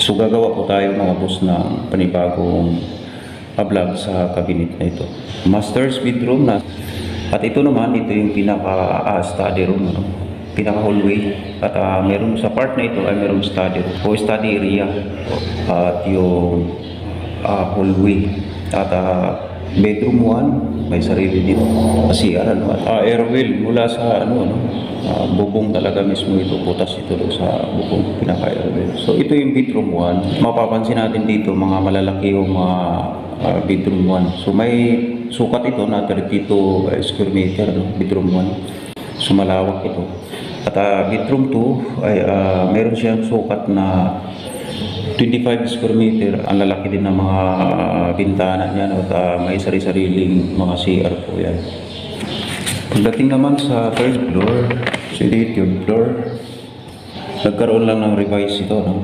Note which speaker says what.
Speaker 1: So gagawa po tayo mga boss ng panibagong vlog sa cabinet na ito. Master's bedroom na. At ito naman, ito yung pinaka-study room. Ano? Pinaka-hallway. At meron sa part na ito ay meron study room o study area. At yung hallway. At bedroom 1, may sarili dito. Kasi airwell mula sa bubong talaga mismo ito, butas ito sa bubong, pinaka-airwell. So ito yung bedroom 1. Mapapansin natin dito mga malalaki yung bedroom 1. So may sukat ito na 32 square meter, bedroom 1. So malawak ito. At bedroom 2 ay meron siyang sukat na 25 square meter. Ang lalaki din ng mga bintana niya, at may sari-sariling mga CR po yan. Pagdating naman sa first floor, so dito yung floor, nagkaroon lang ng revise ito, no?